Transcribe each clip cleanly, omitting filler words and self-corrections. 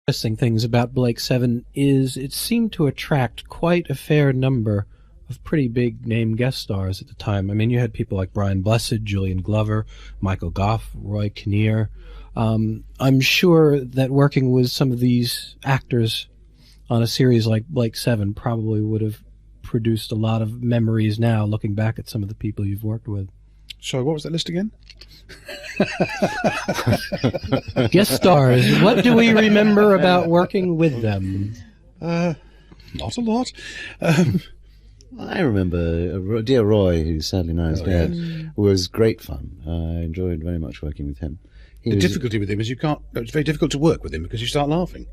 interesting things about Blake 7 is it seemed to attract quite a fair number of pretty big name guest stars at the time. I mean, you had people like Brian Blessed, Julian Glover, Michael Gough, Roy Kinnear. I'm sure that working with some of these actors on a series like Blake 7 probably would have produced a lot of memories now, looking back at some of the people you've worked with. Sorry, what was that list again? Guest stars. What do we remember about working with them? Not a lot. I remember dear Roy, who sadly now is dead, was great fun. I enjoyed very much working with him. The difficulty with him is it's very difficult to work with him because you start laughing.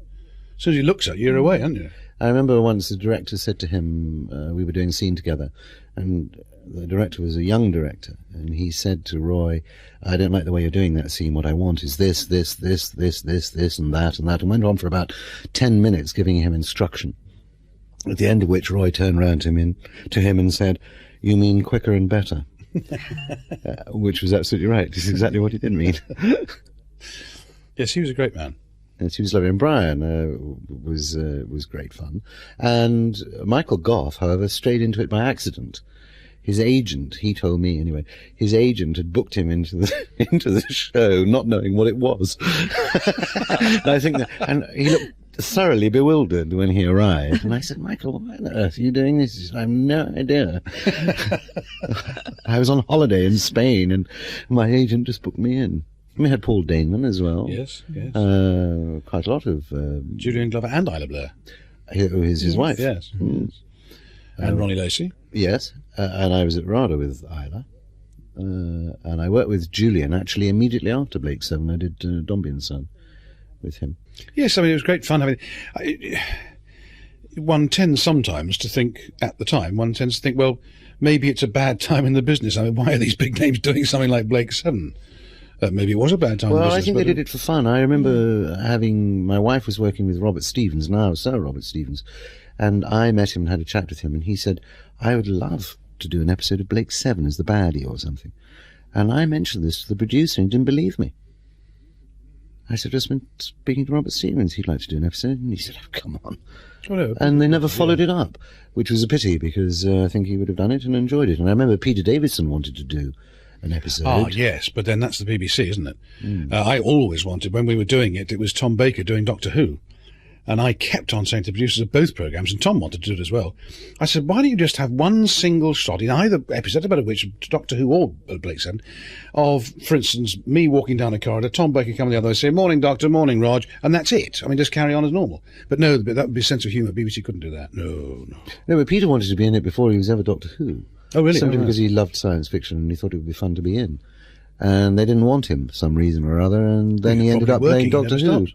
As soon as he looks at you, you're away, aren't you? I remember once the director said to him, we were doing a scene together, and the director was a young director, and he said to Roy, I don't like the way you're doing that scene. What I want is this, and that, and went on for about 10 minutes giving him instruction. At the end of which Roy turned round to him and said, you mean quicker and better? Which was absolutely right. This is exactly what he did mean. Yes, he was a great man. Yes, he was lovely. And Brian was great fun. And Michael Gough, however, strayed into it by accident. His agent, he told me anyway, his agent had booked him into the show, not knowing what it was. And I think and he looked thoroughly bewildered when he arrived. And I said, Michael, why on earth are you doing this? He said, I have no idea. I was on holiday in Spain, and my agent just booked me in. We had Paul Daneman as well. Yes. Quite a lot of... Julian Glover and Isla Blair. Who is his wife. Yes. And Ronnie Lacey. Yes. And I was at RADA with Isla. And I worked with Julian, actually, immediately after Blake 7. I did Dombey and Son with him. Yes, I mean, it was great fun. I mean, one tends sometimes to think, at the time, well, maybe it's a bad time in the business. I mean, why are these big names doing something like Blake 7? Maybe it was a bad time in the business. Well, I think they did it for fun. I remember my wife was working with Robert Stevens, now Sir Robert Stevens, and I met him and had a chat with him, and he said, I would love to do an episode of Blake 7 as the baddie or something. And I mentioned this to the producer, and he didn't believe me. I said, just been speaking to Robert Stevens, he'd like to do an episode, and he said, oh, come on. Oh, no. And they never followed it up, which was a pity, because I think he would have done it and enjoyed it. And I remember Peter Davidson wanted to do an episode. Oh, yes, but then that's the BBC, isn't it? I always wanted, when we were doing it, it was Tom Baker doing Doctor Who. And I kept on saying to the producers of both programmes, and Tom wanted to do it as well, I said, why don't you just have one single shot in either episode, about which Doctor Who or Blake 7, of, for instance, me walking down a corridor, Tom Baker coming the other way, saying, morning, Doctor, morning, Rog, and that's it. I mean, just carry on as normal. But no, that would be a sense of humour. BBC couldn't do that. No, but Peter wanted to be in it before he was ever Doctor Who. Oh, really? Simply because he loved science fiction and he thought it would be fun to be in. And they didn't want him for some reason or other, and then he ended up playing Doctor Who.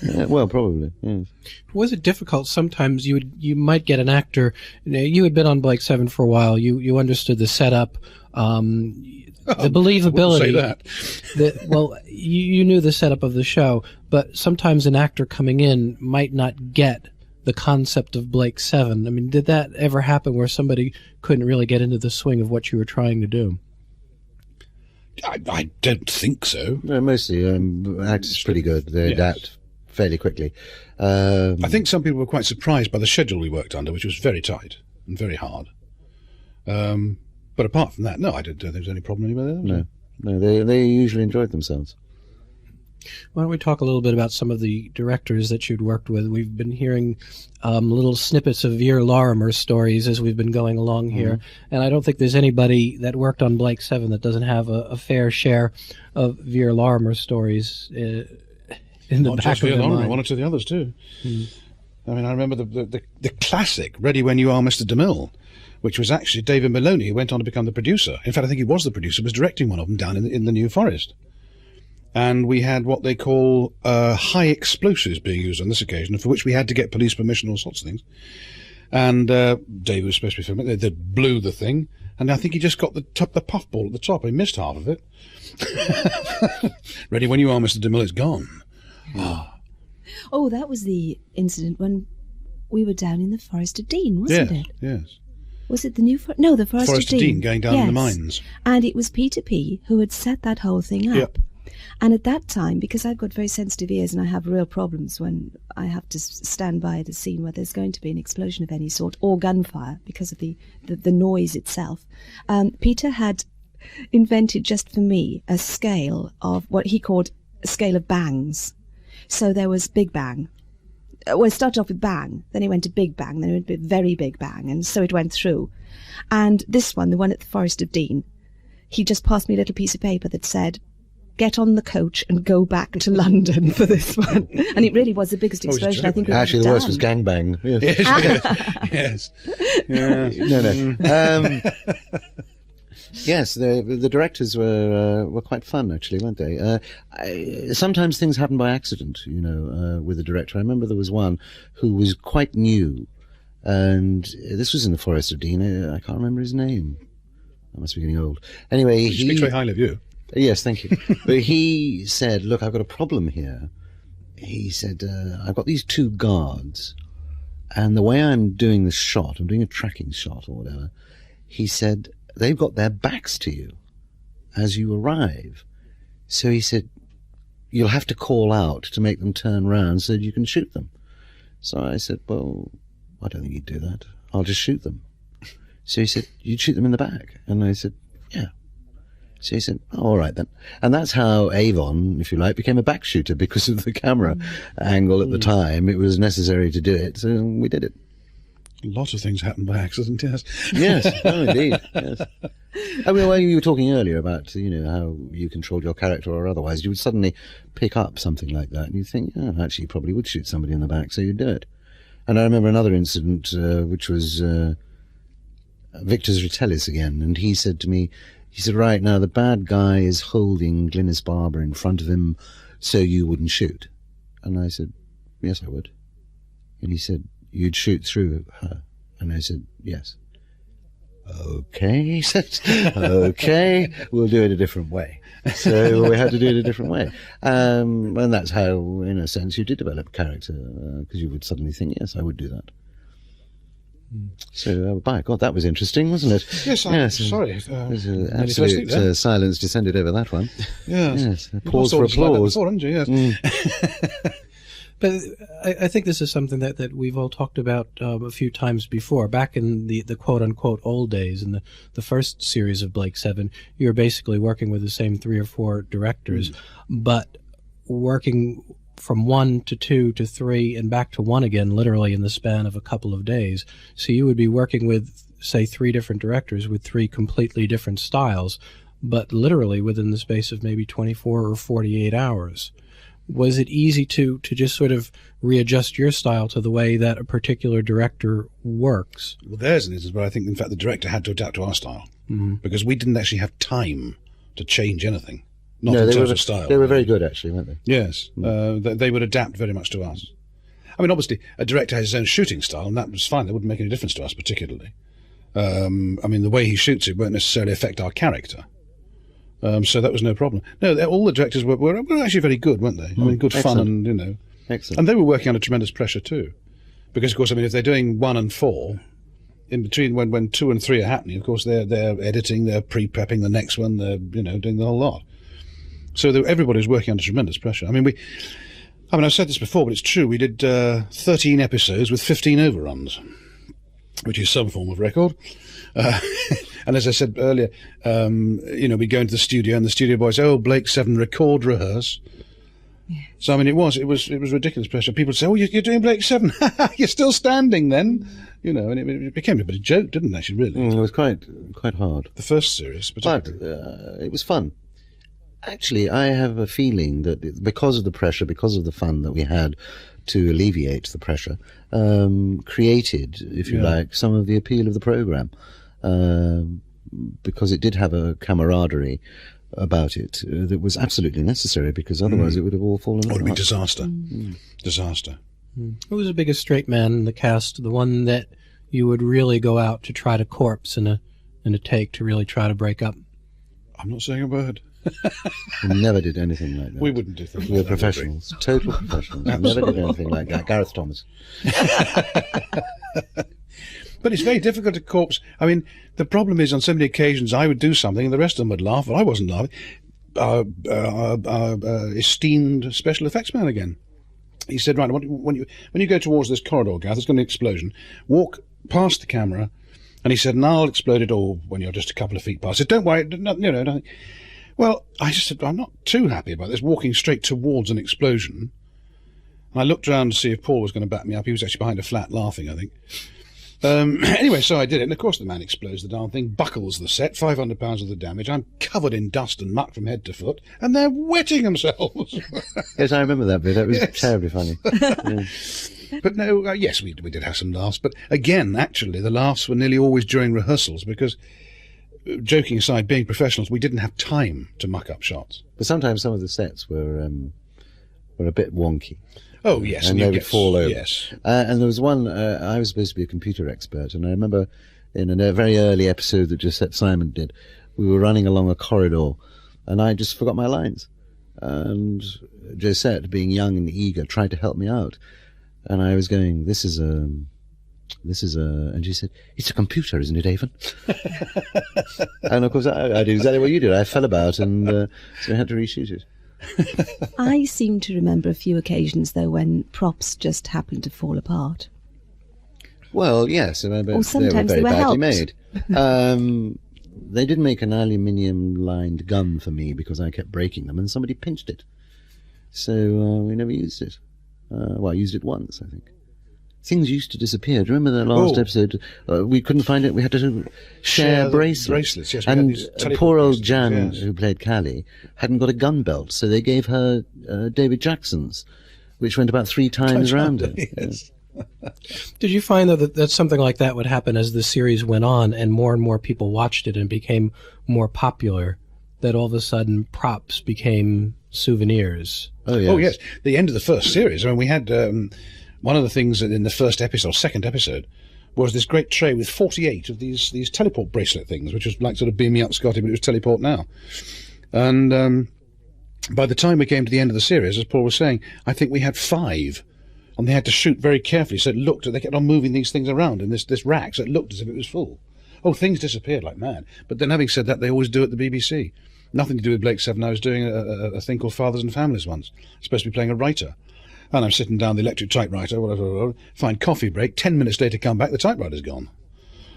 Yeah, well, probably, yes. Was it difficult? Sometimes you might get an actor, you had been on Blake 7 for a while, you understood the setup, the believability. I wouldn't say that. Well, you knew the setup of the show, but sometimes an actor coming in might not get the concept of Blake 7. I mean, did that ever happen where somebody couldn't really get into the swing of what you were trying to do? I don't think so. No, mostly actors are pretty good. They adapt fairly quickly. I think some people were quite surprised by the schedule we worked under, which was very tight and very hard. But apart from that, no, I don't think there's any problem anywhere there. No, they usually enjoyed themselves. Why don't we talk a little bit about some of the directors that you'd worked with? We've been hearing little snippets of Veer Lorimer stories as we've been going along here, and I don't think there's anybody that worked on Blake 7 that doesn't have a fair share of Veer Lorimer stories in the back of their mind. One or two of the others too. I mean, I remember the classic Ready When You Are, Mr. DeMille, which was actually David Maloney, who went on to become the producer. In fact, I think he was the producer, was directing one of them down in the New Forest. And we had what they call high explosives being used on this occasion, for which we had to get police permission, all sorts of things. And Dave was supposed to be filming it. They blew the thing, and I think he just got the puffball at the top. He missed half of it. Ready When You Are, Mr. DeMille, it's gone. Oh, that was the incident when we were down in the Forest of Dean, wasn't it? Yes. Was it the New Forest? No, the Forest of Dean. Going down in the mines. And it was Peter P. who had set that whole thing up. Yep. And at that time, because I've got very sensitive ears and I have real problems when I have to stand by at a scene where there's going to be an explosion of any sort or gunfire because of the noise itself, Peter had invented just for me a scale of what he called a scale of bangs. So there was Big Bang. Well, it started off with bang, then it went to big bang, then it went to very big bang, and so it went through. And this one, the one at the Forest of Dean, he just passed me a little piece of paper that said, get on the coach and go back to London for this one. And it really was the biggest explosion I think we've Actually, the ever worst was done. gangbang. Yes. Yes. No. Yes, the directors were quite fun, actually, weren't they? Sometimes things happen by accident, with the director. I remember there was one who was quite new, and this was in the Forest of Dean. I can't remember his name. I must be getting old. Anyway, He speaks very highly of you. Yes, thank you. But he said, look, I've got a problem here. He said, I've got these two guards, and the way I'm doing this shot, I'm doing a tracking shot or whatever, he said, they've got their backs to you as you arrive. So he said, you'll have to call out to make them turn round so that you can shoot them. So I said, well, I don't think you'd do that. I'll just shoot them. So he said, you'd shoot them in the back? And I said, yeah. So he said, oh, all right then. And that's how Avon, if you like, became a back shooter because of the camera angle at the time. It was necessary to do it, so we did it. A lot of things happen by accident, yes. Yes, oh, indeed, yes. I mean, well, you were talking earlier about, how you controlled your character or otherwise. You would suddenly pick up something like that and you think, oh, actually, you probably would shoot somebody in the back, so you'd do it. And I remember another incident, which was Victor Zratelis again, and he said to me, right, now the bad guy is holding Glynis Barber in front of him so you wouldn't shoot. And I said, yes, I would. And he said, you'd shoot through her? And I said, yes. Okay, he said, okay, we'll do it a different way. So we had to do it a different way. And that's how, in a sense, you did develop character, because you would suddenly think, yes, I would do that. So, by God, that was interesting, wasn't it? Yes, sorry. Absolute silence descended over that one. Yes. Pause for applause. Like before, haven't you? Yes. But I think this is something that we've all talked about a few times before. Back in the quote-unquote old days, in the first series of Blake 7, you were basically working with the same 3 or 4 directors, but working from 1 to 2 to 3 and back to 1 again, literally in the span of a couple of days. So you would be working with, say, 3 different directors with 3 completely different styles, but literally within the space of maybe 24 or 48 hours. Was it easy to just sort of readjust your style to the way that a particular director works? Well, there's an instance where I think, in fact, the director had to adapt to our style, because we didn't actually have time to change anything. Not in terms of style. They were very good, actually, weren't they? Yes. They would adapt very much to us. I mean, obviously, a director has his own shooting style, and that was fine. That wouldn't make any difference to us, particularly. I mean, the way he shoots it won't necessarily affect our character. So that was no problem. No, all the directors were actually very good, weren't they? I mean, good Excellent. fun, and, Excellent. And they were working under tremendous pressure, too. Because, of course, I mean, if they're doing 1 and 4, in between when 2 and 3 are happening, of course, they're editing, they're pre-prepping the next one, they're, doing the whole lot. So everybody was working under tremendous pressure. I mean, I've said this before, but it's true. We did 13 episodes with 15 overruns, which is some form of record. And as I said earlier, we go into the studio and the studio boys say, oh, Blake 7, record, rehearse. Yeah. So, I mean, it was ridiculous pressure. People say, oh, you're doing Blake 7. You're still standing then. And it became a bit of a joke, didn't it, actually, really? It was quite hard. The first series, particularly. But it was fun. Actually, I have a feeling that because of the pressure, because of the fun that we had to alleviate the pressure, created, if you like, some of the appeal of the programme. Because it did have a camaraderie about it that was absolutely necessary, because otherwise it would have all fallen apart. It would be disaster. Disaster. Who was the biggest straight man in the cast, the one that you would really go out to try to corpse in a take to really try to break up? I'm not saying a word. We never did anything like that. We wouldn't do things We were professionals, total professionals. We never did anything like that. Gareth Thomas. But it's very difficult to corpse. I mean, the problem is on so many occasions I would do something and the rest of them would laugh, but I wasn't laughing. esteemed special effects man again. He said, right, when you go towards this corridor, Gareth, there's going to be an explosion. Walk past the camera, and he said, and I'll explode it all when you're just a couple of feet past it. Don't worry, nothing. Well, I just said, I'm not too happy about this, walking straight towards an explosion. And I looked around to see if Paul was going to back me up. He was actually behind a flat laughing, I think. Anyway, so I did it, and of course the man explodes the darn thing, buckles the set, 500 pounds of the damage. I'm covered in dust and muck from head to foot, and they're wetting themselves. Yes, I remember that bit. That was terribly funny. Yeah. But no, yes, we did have some laughs. But again, actually, the laughs were nearly always during rehearsals because, joking aside, being professionals, we didn't have time to muck up shots. But sometimes some of the sets were a bit wonky. Oh, yes. And they would fall over. Yes. And there was one, I was supposed to be a computer expert, and I remember in a very early episode that Josette Simon did, we were running along a corridor, and I just forgot my lines. And Josette, being young and eager, tried to help me out. And I was going, this is a, and she said, it's a computer, isn't it, Avon? And of course, I did exactly what you did. I fell about, and so I had to reshoot it. I seem to remember a few occasions, though, when props just happened to fall apart. Well, yes, but or sometimes they were very badly helped. made. They did make an aluminium-lined gun for me because I kept breaking them, and somebody pinched it. So we never used it. Well, I used it once, I think. Things used to disappear. Do you remember the last episode? We couldn't find it. We had to share bracelets. Yes, and poor old bracelets, Jan, yes. who played Callie, hadn't got a gun belt, so they gave her David Jackson's, which went about 3 times round her. Yes. Did you find that something like that would happen as the series went on and more people watched it and became more popular, that all of a sudden props became souvenirs? Oh, yes. Oh, yes. The end of the first series, I mean, we had... one of the things in the second episode, was this great tray with 48 of these teleport bracelet things, which was like sort of beam me up, Scotty, but it was teleport now. And by the time we came to the end of the series, as Paul was saying, I think we had 5, and they had to shoot very carefully, so they kept on moving these things around in this rack, so it looked as if it was full. Oh, things disappeared like mad. But then having said that, they always do at the BBC. Nothing to do with Blake 7. I was doing a thing called Fathers and Families once. Supposed to be playing a writer. And I'm sitting down the electric typewriter, whatever, find coffee break, 10 minutes later come back, the typewriter's gone.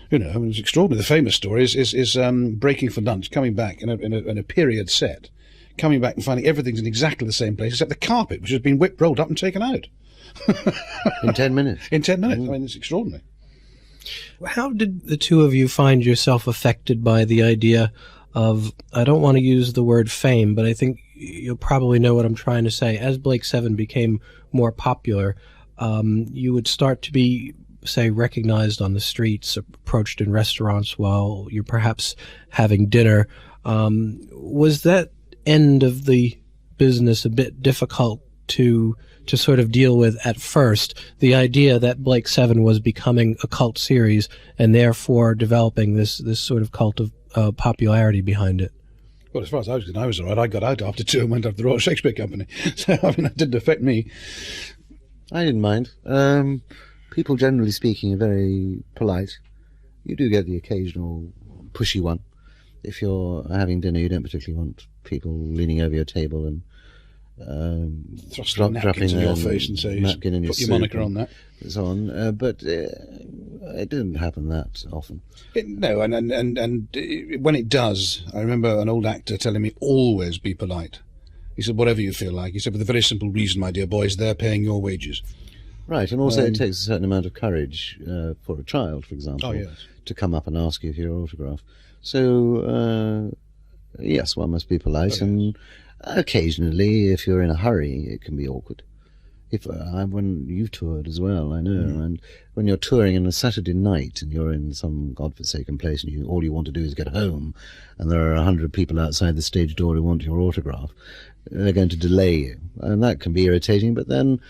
You know, it was extraordinary. The famous story is breaking for lunch, coming back in a period set, coming back and finding everything's in exactly the same place except the carpet, which has been rolled up and taken out. In 10 minutes? In 10 minutes. I mean, it's extraordinary. How did the two of you find yourself affected by the idea of, I don't want to use the word fame, but I think you'll probably know what I'm trying to say. As Blake 7 became more popular, you would start to be, say, recognized on the streets, approached in restaurants while you're perhaps having dinner. Was that end of the business a bit difficult to sort of deal with at first, the idea that Blake 7 was becoming a cult series and therefore developing this sort of cult of popularity behind it? Well, as far as I was concerned, I was all right. I got out after 2 and went up to the Royal Shakespeare Company. So, I mean, that didn't affect me. I didn't mind. People, generally speaking, are very polite. You do get the occasional pushy one. If you're having dinner, you don't particularly want people leaning over your table and thrusting napkins in your face and say, napkin in your put your soup moniker on that. And so on. But it didn't happen that often. No, and when it does, I remember an old actor telling me, always be polite. He said, whatever you feel like. He said, for the very simple reason, my dear boys, they're paying your wages. Right, and also it takes a certain amount of courage for a child, for example, to come up and ask you for your autograph. So, yes, one must be polite, and occasionally, if you're in a hurry, it can be awkward. When you've toured as well, I know, and when you're touring on a Saturday night and you're in some godforsaken place and all you want to do is get home, and there are 100 people outside the stage door who want your autograph, they're going to delay you, and that can be irritating, but then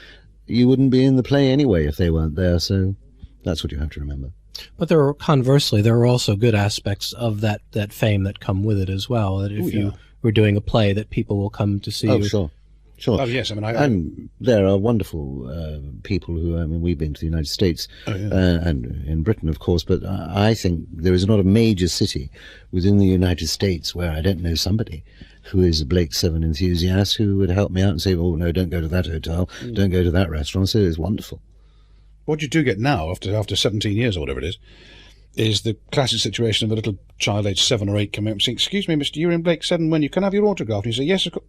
you wouldn't be in the play anyway if they weren't there, so that's what you have to remember. But conversely, there are also good aspects of that fame that come with it as well, that if you were doing a play, that people will come to see you. Oh, sure. Oh, yes. I mean, and there are wonderful people who, I mean, we've been to the United States and in Britain, of course, but I think there is not a major city within the United States where I don't know somebody who is a Blake 7 enthusiast, who would help me out and say, oh, no, don't go to that hotel, don't go to that restaurant. So it was wonderful. What you do get now, after 17 years or whatever it is the classic situation of a little child aged 7 or 8 coming up and saying, excuse me, mister, you're in Blake 7 when you can have your autograph. And you say, yes, of course.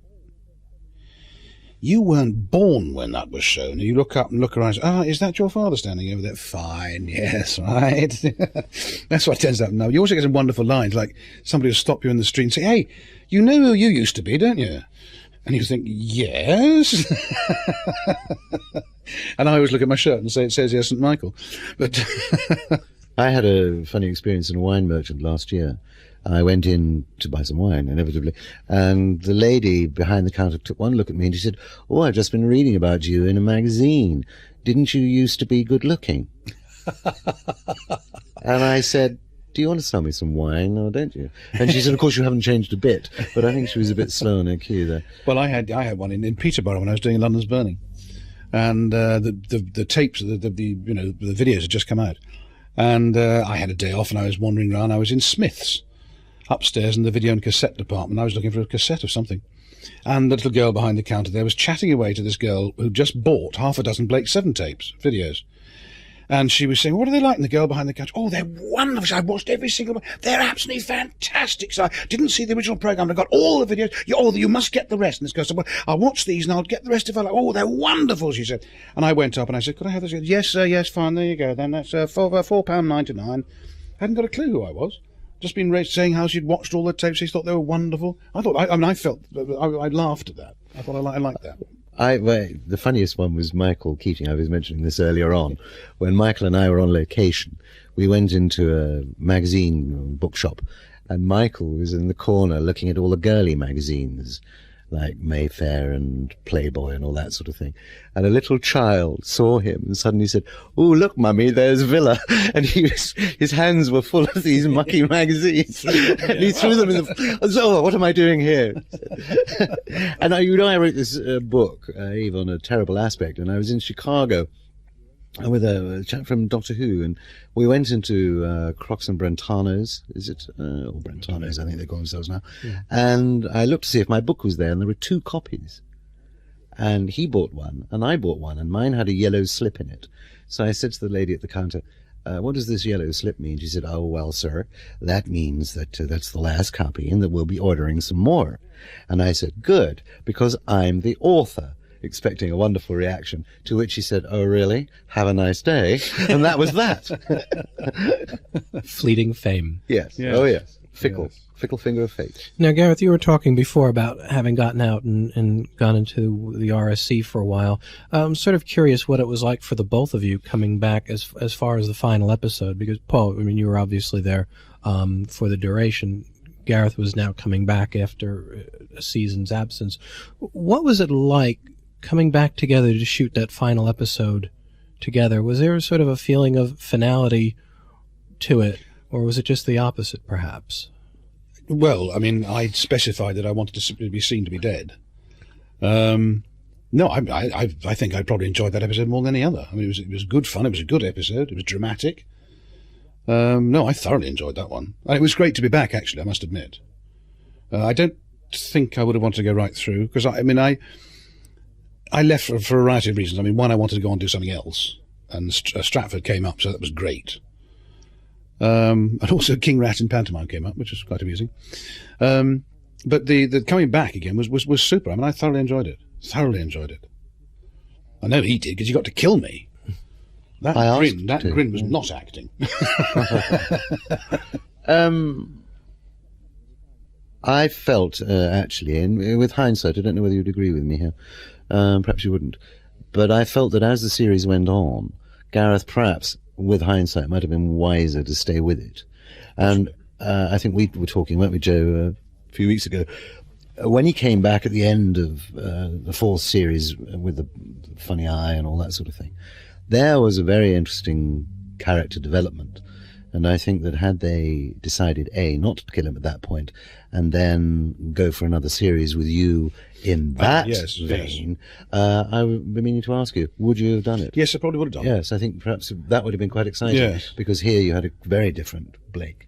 You weren't born when that was shown. And you look up and look around and say, is that your father standing over there? Fine, yes, right. That's what tends to happen now. You also get some wonderful lines, like somebody will stop you in the street and say, hey, you know who you used to be, don't you? And you think, yes. And I always look at my shirt and say, it says, yes, St. Michael. But I had a funny experience in a wine merchant last year. I went in to buy some wine, inevitably, and the lady behind the counter took one look at me and she said, oh, I've just been reading about you in a magazine. Didn't you used to be good looking? And I said, do you want to sell me some wine or don't you? And she said, of course you haven't changed a bit. But I think she was a bit slow on her cue there. Well, I had one in Peterborough when I was doing London's Burning. And the tapes, the videos had just come out. And I had a day off and I was wandering around. I was in Smith's, upstairs in the video and cassette department. I was looking for a cassette of something. And the little girl behind the counter there was chatting away to this girl who just bought half a dozen Blake 7 tapes, videos. And she was saying, what are they like? And the girl behind the counter, oh, they're wonderful. I watched every single one. They're absolutely fantastic. So I didn't see the original programme. I got all the videos. You must get the rest. And this girl said, well, I'll watch these and I'll get the rest if I like. Oh, they're wonderful, she said. And I went up and I said, could I have this? Yes, sir, yes, fine. There you go. Then that's £4.99. Hadn't got a clue who I was. Just been saying how she'd watched all the tapes. She thought they were wonderful. I laughed at that. I thought I liked that. The funniest one was Michael Keating. I was mentioning this earlier on. When Michael and I were on location, we went into a magazine bookshop, and Michael was in the corner looking at all the girly magazines, like Mayfair and Playboy and all that sort of thing. And a little child saw him and suddenly said, oh, look, Mummy, there's Villa. And his hands were full of these mucky magazines. And he threw them in the... Oh, what am I doing here? And I wrote this book, Eve, on a terrible aspect, and I was in Chicago with a chap from Doctor Who, and we went into Crocs and Brentano's, is it? Or Brentano's, I think they call themselves now. Yeah. And I looked to see if my book was there, and there were 2 copies. And he bought one, and I bought one, and mine had a yellow slip in it. So I said to the lady at the counter, what does this yellow slip mean? She said, oh, well, sir, that means that that's the last copy, and that we'll be ordering some more. And I said, good, because I'm the author. Expecting a wonderful reaction, to which he said, oh, really? Have a nice day. And that was that. Fleeting fame. Yes. Oh, yes. Fickle finger of fate. Now, Gareth, you were talking before about having gotten out and gone into the RSC for a while. I'm sort of curious what it was like for the both of you coming back as far as the final episode, because, Paul, I mean, you were obviously there for the duration. Gareth was now coming back after a season's absence. What was it like coming back together to shoot that final episode together? Was there sort of a feeling of finality to it, or was it just the opposite, perhaps? Well, I mean, I specified that I wanted to be seen to be dead. No, I think I probably enjoyed that episode more than any other. I mean, it was good fun. It was a good episode. It was dramatic. No, I thoroughly enjoyed that one. And it was great to be back, actually, I must admit. I don't think I would have wanted to go right through, because I left for a variety of reasons. I mean, one, I wanted to go on and do something else, and Stratford came up, so that was great. And also King Rat in pantomime came up, which was quite amusing. But the coming back again was super. I mean, I thoroughly enjoyed it. I know he did, because he got to kill me. That grin was not acting. I felt, actually, and with hindsight, I don't know whether you'd agree with me here, perhaps you wouldn't, but I felt that as the series went on, Gareth, perhaps, with hindsight, might have been wiser to stay with it. And I think we were talking, weren't we, Joe, a few weeks ago, when he came back at the end of the 4th series with the funny eye and all that sort of thing, there was a very interesting character development. And I think that had they decided, A, not to kill him at that point, and then go for another series with you in that vein, I would be meaning to ask you, would you have done it? Yes, I probably would have done it. Yes, I think perhaps that would have been quite exciting. Yes. Because here you had a very different Blake.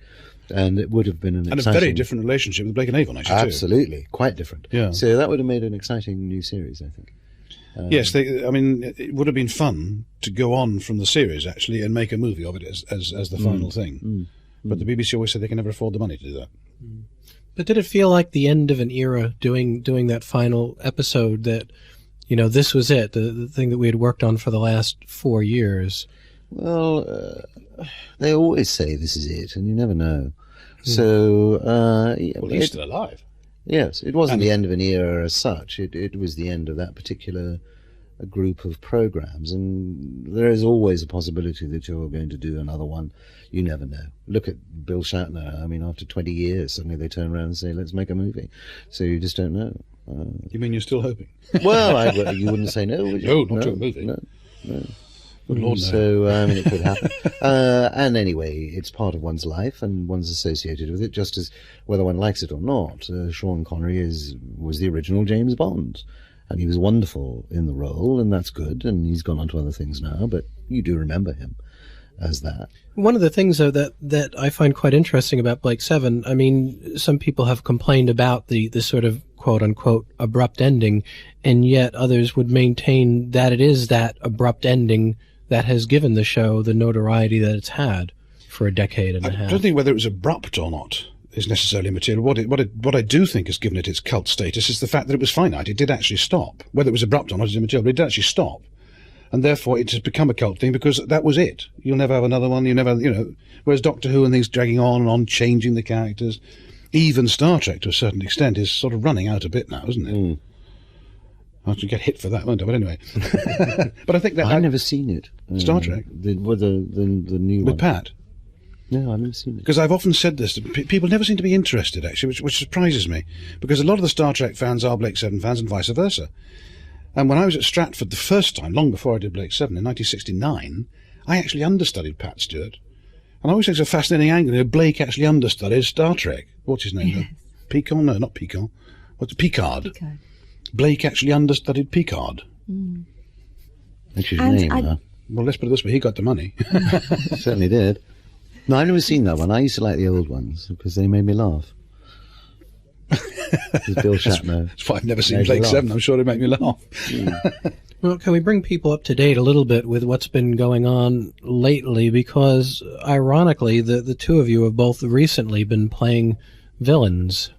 And it would have been and a very different relationship with Blake and Avon, actually. Absolutely, quite different. Yeah. So that would have made an exciting new series, I think. Yes, it would have been fun to go on from the series, actually, and make a movie of it as the final thing. But the BBC always said they can never afford the money to do that. But did it feel like the end of an era doing that final episode, that, you know, this was it, the thing that we had worked on for the last 4 years? Well, they always say this is it, and you never know. So, Well, he's still alive. Yes, it wasn't the end of an era as such. It was the end of that particular group of programs, and there is always a possibility that you're going to do another one. You never know. Look at Bill Shatner. I mean, after 20 years, suddenly they turn around and say, let's make a movie. So you just don't know. You mean you're still hoping? Well, you wouldn't say no, would you? No, not to a movie. No. Good Lord, no. So, I mean, it could happen. And anyway, it's part of one's life, and one's associated with it, just as whether one likes it or not. Sean Connery was the original James Bond, and he was wonderful in the role, and that's good, and he's gone on to other things now, but you do remember him as that. One of the things, though, that I find quite interesting about Blake 7, I mean, some people have complained about the sort of quote-unquote abrupt ending, and yet others would maintain that it is that abrupt ending that has given the show the notoriety that it's had for a decade and a half. I don't think whether it was abrupt or not is necessarily material. What I do think has given it its cult status is the fact that it was finite. It did actually stop. Whether it was abrupt or not is immaterial, but it did actually stop. And therefore it has become a cult thing because that was it. You'll never have another one. Whereas Doctor Who and things dragging on and on, changing the characters. Even Star Trek, to a certain extent, is sort of running out a bit now, isn't it? I have to get hit for that, won't I? But anyway. But I think that... I've never seen it. Star Trek? The new one. With Pat? No, I've never seen it. Because I've often said this, people never seem to be interested, actually, which surprises me. Because a lot of the Star Trek fans are Blake 7 fans and vice versa. And when I was at Stratford the first time, long before I did Blake 7, in 1969, I actually understudied Pat Stewart. And I always think it's a fascinating angle. Blake actually understudied Star Trek. What's his name? Yes. Picard? No, not Picard. What's Picard? Picard. Blake actually understudied Picard. That's his name, huh? Well, let's put it this way, he got the money. Certainly did. No, I've never seen that one. I used to like the old ones because they made me laugh. Bill Shatner. That's why I've never seen Blake 7. I'm sure it'd make me laugh. Well, can we bring people up to date a little bit with what's been going on lately? Because, ironically, the two of you have both recently been playing villains.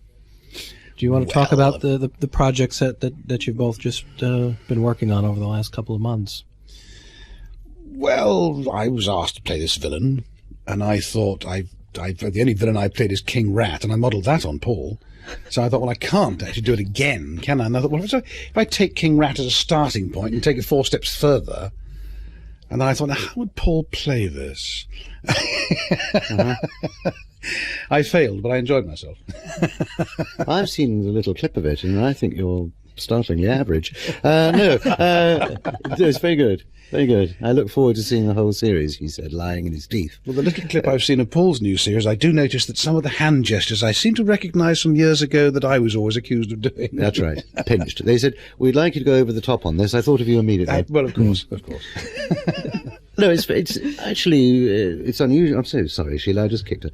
Do you want to talk about the projects that you've both just been working on over the last couple of months? Well, I was asked to play this villain, and I thought the only villain I played is King Rat, and I modelled that on Paul. So I thought, well, I can't actually do it again, can I? And I thought, well, if I take King Rat as a starting point and take it 4 steps further, and then I thought, now, how would Paul play this? I failed, but I enjoyed myself. I've seen the little clip of it, and I think you're startlingly average. It's very good. Very good. I look forward to seeing the whole series, he said, lying in his teeth. Well, the little clip I've seen of Paul's new series, I do notice that some of the hand gestures I seem to recognise from years ago that I was always accused of doing. That's right. Pinched. They said, we'd like you to go over the top on this. I thought of you immediately. Well, of course, of course. No, it's actually, it's unusual. I'm so sorry, Sheila, I just kicked her.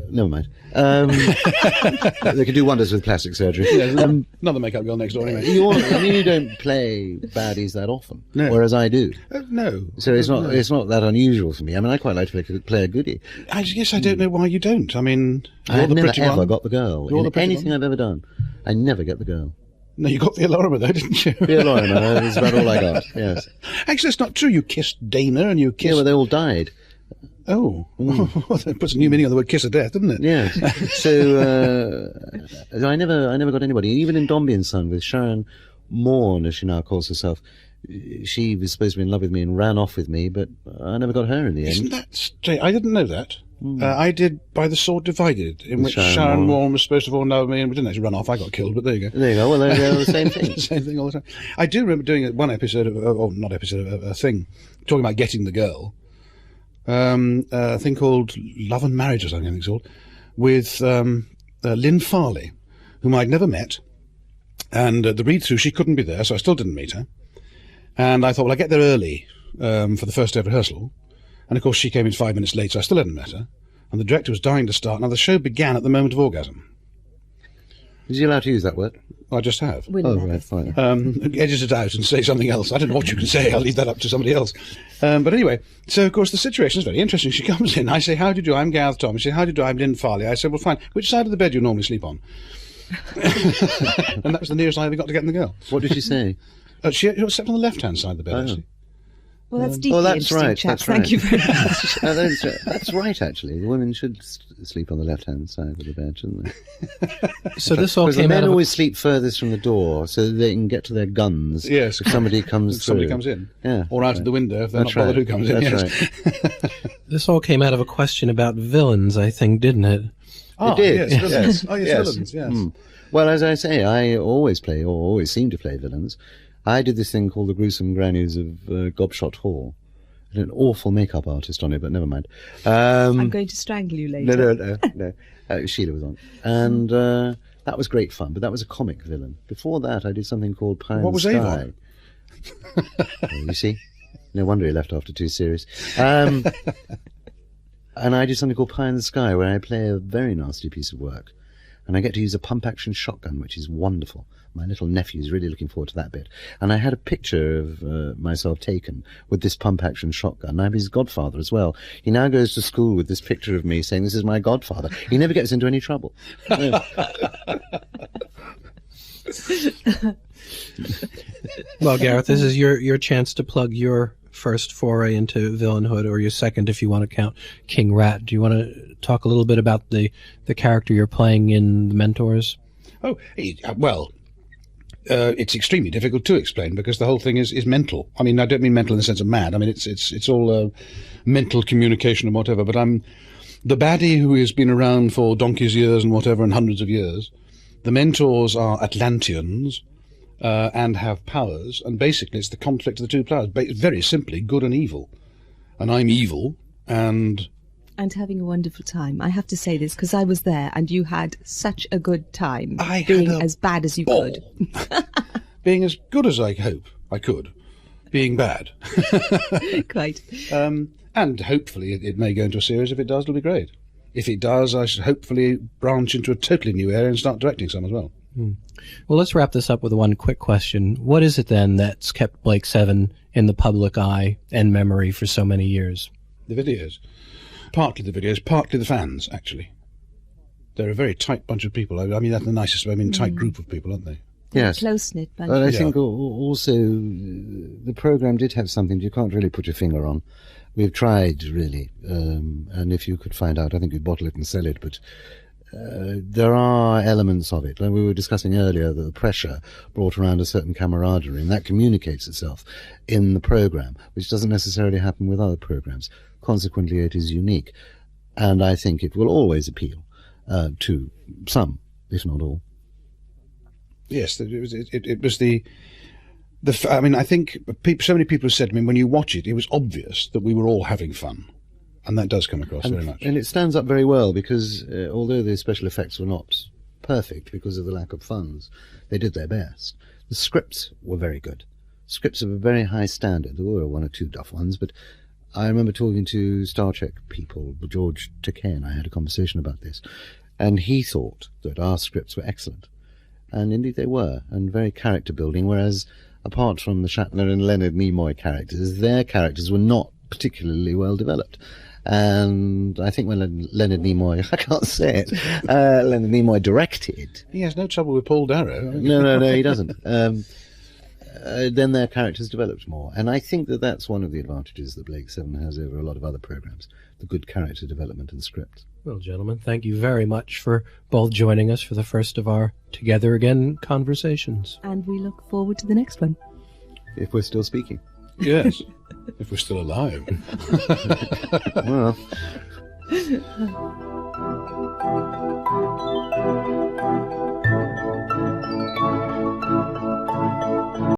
Never mind. They can do wonders with plastic surgery. Yeah, another makeup girl next door, anyway. You don't play baddies that often, whereas I do. No. So it's not that unusual for me. I mean, I quite like to play a goodie. I guess I don't know why you don't. I mean, I've never ever got the girl. In anything I've ever done, I never get the girl. No, you got the Lorimer though, didn't you? The Lorimer is about all I got, yes. Actually, that's not true. You kissed Dana and you kissed... Yeah, well, they all died. Oh. Well, that puts a new meaning on the word kiss of death, doesn't it? Yes. So, I never got anybody. Even in Dombey and Son with Sharon Morn, as she now calls herself, she was supposed to be in love with me and ran off with me, but I never got her in the end. Isn't that strange? I didn't know that. I did By the Sword Divided, in which Sharon Warren was supposed to fall in love with me, and we didn't actually run off. I got killed, but there you go. There you go. Well, they're the same thing. Same thing all the time. I do remember doing one episode of, a thing, talking about getting the girl, a thing called Love and Marriage or something, I think it's called, with Lynn Farley, whom I'd never met, and the read-through, she couldn't be there, so I still didn't meet her. And I thought, well, I'll get there early for the first day of rehearsal. And, of course, she came in 5 minutes late, so I still hadn't met her. and the director was dying to start. Now, the show began at the moment of orgasm. Is he allowed to use that word? I just have. Right, fine. Edit it out and say something else. I don't know what you can say. I'll leave that up to somebody else. But anyway, so of course the situation is very interesting. She comes in. I say, "How do you do? I'm Gareth Thomas." She said, "How do you do? I'm Lynn Farley." I said, "Well, fine. Which side of the bed do you normally sleep on?" And that was the nearest I ever got to getting the girl. What did she say? She slept on the left-hand side of the bed, actually. Well, that's deeply that's interesting, right. chaps. That's right. Thank you very much. That's right, actually. The women should sleep on the left-hand side of the bed, shouldn't they? So this all Because the came out men of always sleep furthest from the door so that they can get to their guns Yes. if somebody comes through. Somebody comes in. Yeah. Or out of the window if they're That's not bothered right. who comes in. That's Yes. right. this all came out of a question about villains, I think, didn't it? Ah, It did. Yes, villains. Yes. Oh, yes, Yes. villains, yes. Mm. Well, as I say, I always play, or always seem to play villains. I did this thing called The Gruesome Grannies of Gobshot Hall. I had an awful makeup artist on it, but never mind. I'm going to strangle you later. No. Sheila was on. And that was great fun, but that was a comic villain. Before that, I did something called Pie in What the was Sky. Avon? You see? No wonder he left after 2 series. And I did something called Pie in the Sky, where I play a very nasty piece of work. And I get to use a pump-action shotgun, which is wonderful. My little nephew's really looking forward to that bit. And I had a picture of myself taken with this pump-action shotgun. I'm his godfather as well. He now goes to school with this picture of me saying, "This is my godfather." He never gets into any trouble. Well, Gareth, this is your chance to plug your first foray into villainhood, or your second if you want to count King Rat. Do you want to talk a little bit about the character you're playing in The Mentors? Oh, well, it's extremely difficult to explain because the whole thing is mental. I mean, I don't mean mental in the sense of mad. I mean, it's all mental communication and whatever. But I'm the baddie who has been around for donkey's years and whatever and hundreds of years. The Mentors are Atlanteans and have powers, and basically it's the conflict of the two powers. Very simply, good and evil. And I'm evil, and having a wonderful time. I have to say this because I was there and you had such a good time I being had a as bad as you ball. could. Being as good as I hope I could, being bad. Quite. And hopefully it may go into a series. If it does, it'll be great. If it does, I should hopefully branch into a totally new area and start directing some as well. Well, let's wrap this up with one quick question. What is it then that's kept Blake 7 in the public eye and memory for so many years? The videos. Partly the videos, partly the fans, actually. They're a very tight bunch of people. I mean, that's the nicest way. I mean, tight group of people, aren't they? Yes. Close-knit bunch. But I Yeah. think also the programme did have something you can't really put your finger on. We've tried, really, and if you could find out, I think you'd bottle it and sell it, but there are elements of it. Like we were discussing earlier, the pressure brought around a certain camaraderie, and that communicates itself in the programme, which doesn't necessarily happen with other programmes. Consequently, it is unique, and I think it will always appeal to some, if not all. Yes, it was the I mean, I think so many people have said to me, when you watch it, it was obvious that we were all having fun. And that does come across very much. And it stands up very well because although the special effects were not perfect because of the lack of funds, they did their best. The scripts were very good. Scripts of a very high standard. There were one or two duff ones, but I remember talking to Star Trek people, George Takei, and I had a conversation about this, and he thought that our scripts were excellent. And indeed they were, and very character building, whereas apart from the Shatner and Leonard Nimoy characters, their characters were not particularly well developed. And I think when Leonard Nimoy, I can't say it, Leonard Nimoy directed. He has no trouble with Paul Darrow. No, he doesn't. Then their characters developed more. And I think that that's one of the advantages that Blake 7 has over a lot of other programs, the good character development and script. Well, gentlemen, thank you very much for both joining us for the first of our Together Again conversations. And we look forward to the next one. If we're still speaking. Yes, if we're still alive. Well...